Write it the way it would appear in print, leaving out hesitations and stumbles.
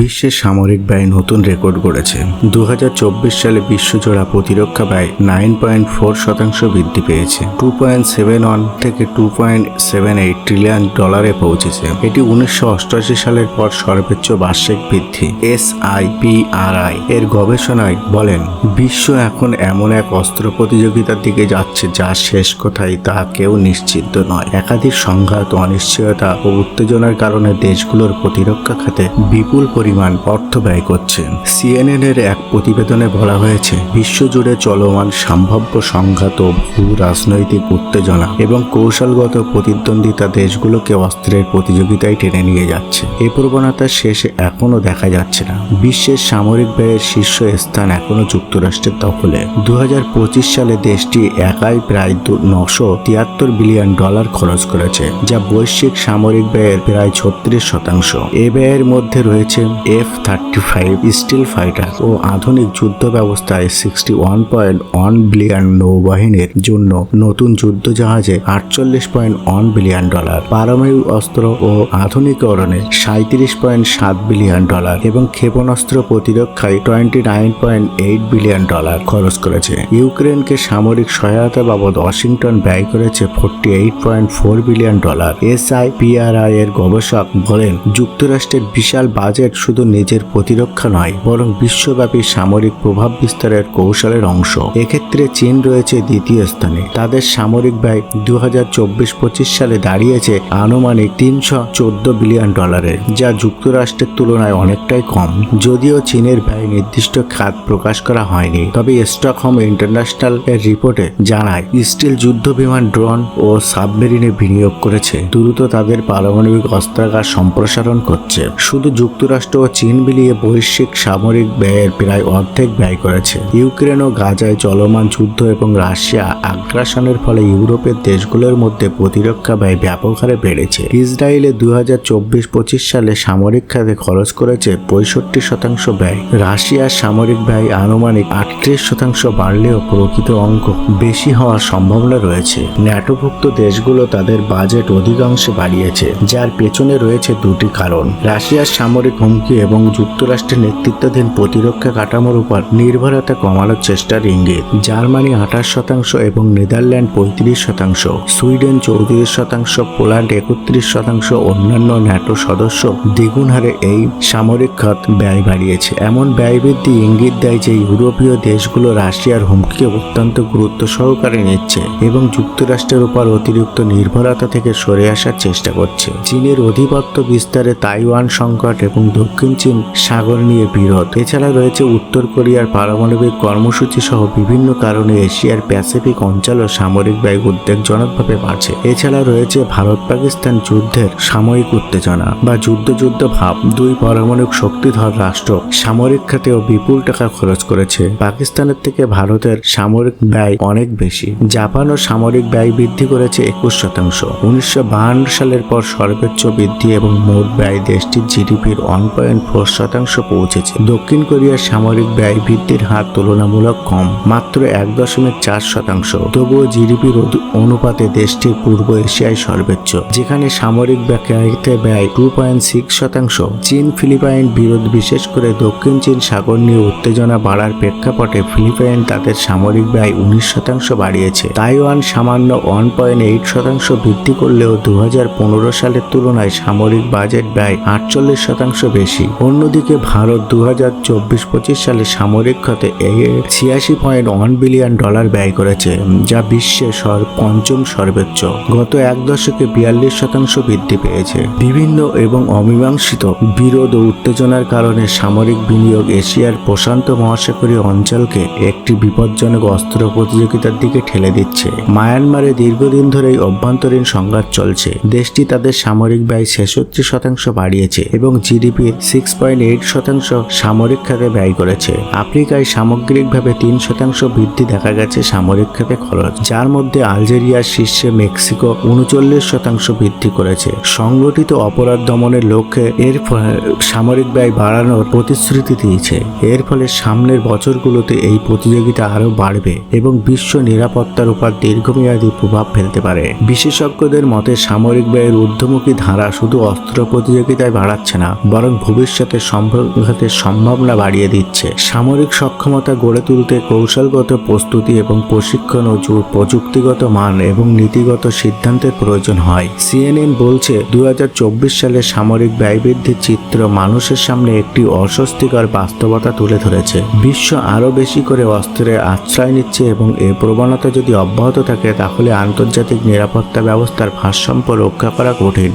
বিশ্বের সামরিক ব্যয় নতুন রেকর্ড গড়েছে। 2024 সালে বিশ্বজোড়া প্রতিরক্ষা ব্যয় 9.4% বৃদ্ধি পেয়েছে, 2.71 থেকে 2.78 ট্রিলিয়ন ডলারে পৌঁছেছে। এটি 1988 সালের পর সর্বোচ্চ বার্ষিক বৃদ্ধি। SIPRI এর গবেষণায় বলেন, বিশ্ব এখন এমন এক অস্ত্র প্রতিযোগিতার দিকে যাচ্ছে যা শেষ কোথায় তা কেউ নিশ্চিত নয়। একাধিক সংঘাত, অনিশ্চয়তা ও উত্তেজনার কারণে দেশগুলোর প্রতিরক্ষা খাতে বিপুল পরিমাণ অর্থ ব্যয় করছে। CNN এর এক প্রতিবেদনে বলা হয়েছে, বিশ্বজুড়ে চলমান সম্ভাব্য সংঘাত ও ভূ রাজনৈতিক উত্তেজনা এবং কৌশলগত প্রতিদ্বন্দ্বিতা দেশগুলোকে অস্ত্রের প্রতিযোগিতায় টেনে নিয়ে যাচ্ছে। এই প্রবণতার শেষে এখনো দেখা যাচ্ছে না। বিশ্বের সামরিক ব্যয়ের শীর্ষ স্থান এখনো যুক্তরাষ্ট্রের দখলে। 2025 সালে দেশটি একাই প্রায় 973 বিলিয়ন ডলার খরচ করেছে, যা বৈশ্বিক সামরিক ব্যয়ের প্রায় 36%। এ ব্যয়ের মধ্যে রয়েছে F-35 স্টিল ফাইটার ও আধুনিক যুদ্ধ ব্যবস্থায় 61.1 বিলিয়ন, নৌবাহিনীর জন্য নতুন যুদ্ধ জাহাজে 48.1 বিলিয়ন ডলার, পারমাণবিক অস্ত্র ও আধুনিকরণে 37.7 বিলিয়ন ডলার এবং ক্ষেপণাস্ত্র প্রতিরক্ষায় 29.8 বিলিয়ন ডলার খরচ করেছে। ইউক্রেনকে সামরিক সহায়তা বাবদ ওয়াশিংটন ব্যয় করেছে 48.4 বিলিয়ন ডলার। SIPRI এর গবেষক বলেন, যুক্তরাষ্ট্রের বিশাল বাজেট শুধু নিজের প্রতিরক্ষা নয়, বরং বিশ্বব্যাপী সামরিক প্রভাব বিস্তারের কৌশলের অংশ। এক্ষেত্রে চীন রয়েছে দ্বিতীয় স্থানে। তাদের সামরিক ব্যয় 2024-25 সালে দাঁড়িয়েছে আনুমানিক 314 বিলিয়ন ডলারের, যা যুক্তরাষ্ট্রের তুলনায় অনেকটাই কম। যদিও চীনের ব্যয় নির্দিষ্ট খাত প্রকাশ করা হয়নি, তবে স্টকহোম ইন্টারন্যাশনাল এর রিপোর্টে জানায়, স্টিল যুদ্ধ বিমান, ড্রোন ও সাবমেরিনে বিনিয়োগ করেছে, দ্রুত তাদের পারমাণবিক অস্ত্রাগার সম্প্রসারণ করছে। শুধু যুক্তরাষ্ট্র ও চীন মিলিয়ে বৈশ্বিক সামরিক ব্যয়ের প্রায় অর্ধেক ব্যয় করেছে। ইউক্রেন ও গাজায় চলমান যুদ্ধ এবং রাশিয়া আগ্রাসনের ফলে ইউরোপের দেশগুলোর মধ্যে প্রতিরক্ষা ব্যয় ব্যাপক হারে বেড়েছে। ইসরায়েলে 2024-25 সালে সামরিক খাতে খরচ করেছে 65% ব্যয়। রাশিয়ার সামরিক ব্যয় আনুমানিক 38% বাড়লেও প্রকৃত অঙ্ক বেশি হওয়ার সম্ভাবনা রয়েছে। ন্যাটোভুক্ত দেশগুলো তাদের বাজেট অধিকাংশে বাড়িয়েছে, যার পেছনে রয়েছে দুটি কারণ: রাশিয়ার সামরিক হুমকি এবং যুক্তরাষ্ট্রের নেতৃত্বাধীন প্রতিরক্ষা কাঠামোর উপর নির্ভরতা কমানোর চেষ্টার ইঙ্গিত। জার্মানি 28% এবং নেদারল্যান্ড 35%, সুইডেন 34%, পোল্যান্ড 31%, অন্যান্য ন্যাটো সদস্য দ্বিগুণ হারে এই সামরিক খাত ব্যয় বাড়িয়েছে। এমন ব্যয় বৃদ্ধি ইঙ্গিত দেয় যে ইউরোপীয় দেশগুলো রাশিয়ার হুমকিকে অত্যন্ত গুরুত্ব সহকারে নিচ্ছে এবং যুক্তরাষ্ট্রের উপর অতিরিক্ত নির্ভরতা থেকে সরে আসার চেষ্টা করছে। চীনের অধিপত্য বিস্তারে তাইওয়ান সংকট এবং দক্ষিণ চীন সাগর নিয়ে বিরোধ। এছাড়া রয়েছে উত্তর কোরিয়ার পারমাণবিক কর্মসূচি সহ বিভিন্ন কারণে এশিয়ার প্যাসিফিক অঞ্চলও সামরিক ব্যয় উদ্বেগজনকভাবে বাড়ছে। এছাড়া রয়েছে ভারত পাকিস্তান যুদ্ধের সাময়িক উত্তেজনা বা যুদ্ধ ভাব। দুই পারমাণবিক শক্তিধর রাষ্ট্র সামরিক খাতেও বিপুল টাকা খরচ করেছে। পাকিস্তানের থেকে ভারতের সামরিক ব্যয় অনেক বেশি। জাপানও সামরিক ব্যয় বৃদ্ধি করেছে 21%। 1952 সালের পর সর্বোচ্চ বৃদ্ধি এবং মোট ব্যয় দেশটির জিডিপির 1.4% পৌঁছেছে। দক্ষিণ কোরিয়ার সামরিক ব্যয় বৃদ্ধির হার তুলনামূলক কম, মাত্র 1.4%। তবুও জিডিপির অনুপাতে দেশটির পূর্ব এশিয়ায় সর্বোচ্চ, যেখানে সামরিক ব্যয় 2.6%। চীন ফিলিপাইন বিরোধ, বিশেষ করে দক্ষিণ চীন সাগর নিয়ে উত্তেজনা বাড়ার প্রেক্ষাপটে ফিলিপাইন তাদের সামরিক ব্যয় 19% বাড়িয়েছে। তাইওয়ান সামান্য 1.8% বৃদ্ধি করলেও 2015 সালের তুলনায় সামরিক বাজেট ব্যয় 48% বেশি। অন্যদিকে ভারত 2024-25 সালে সামরিক খাতে 86.1 বিলিয়ন ডলার ব্যয় করেছে, যা বিশ্বের পঞ্চম সর্বোচ্চ। গত এক দশকে 42% বৃদ্ধি পেয়েছে। বিভিন্ন এবং অমীমাংসিত বিরোধ ও উত্তেজনার কারণে সামরিক বিনিয়োগ এশিয়ার প্রশান্ত মহাসাগরীয় অঞ্চলকে একটি বিপজ্জনক অস্ত্র প্রতিযোগিতার দিকে ঠেলে দিচ্ছে। মায়ানমারে দীর্ঘদিন ধরেই অভ্যন্তরীণ সংঘাত চলছে। দেশটি তাদের সামরিক ব্যয় 66% বাড়িয়েছে এবং জিডিপির 6.8% সামরিক খাতে ব্যয় করেছে। আফ্রিকায় সামগ্রিকভাবে 3% বৃদ্ধি দেখা গেছে সামরিক খাতে খরচ, যার মধ্যে আলজেরিয়ার শীর্ষে মেক্সিকো 39% বৃদ্ধি করেছে। সংগঠিত অপরাধ দমনের লক্ষ্যে এর সামরিক ব্যয় বাড়ানোর প্রতিশ্রুতি দিয়েছে। এর ফলে সামনের বছরগুলোতে এই প্রতিযোগিতা আরও বাড়বে এবং বিশ্ব নিরাপত্তার উপর দীর্ঘমেয়াদী প্রভাব ফেলতে পারে। বিশেষজ্ঞদের মতে সামরিক ব্যয়ের ঊর্ধ্বমুখী ধারা শুধু অস্ত্র প্রতিযোগিতায় বাড়াচ্ছে না, বরং ভবিষ্যতে সংঘাতের সম্ভাবনা বাড়িয়ে দিচ্ছে। সামরিক সক্ষমতা গড়ে তুলতে কৌশলগত প্রস্তুতি এবং প্রশিক্ষণ ও প্রযুক্তিগত মান এবং নীতিগত সিদ্ধান্তের প্রয়োজন হয়। CNN বলছে 2024 সালে সামরিক ব্যয় বৃদ্ধির চিত্র মানুষের সামনে একটি অস্বস্তিকর বাস্তবতা তুলে ধরেছে। বিশ্ব আরও বেশি করে অস্ত্রের আশ্রয় নিচ্ছে এবং এই প্রবণতা যদি অব্যাহত থাকে তাহলে আন্তর্জাতিক নিরাপত্তা ব্যবস্থার ভারসাম্য রক্ষা করা কঠিন।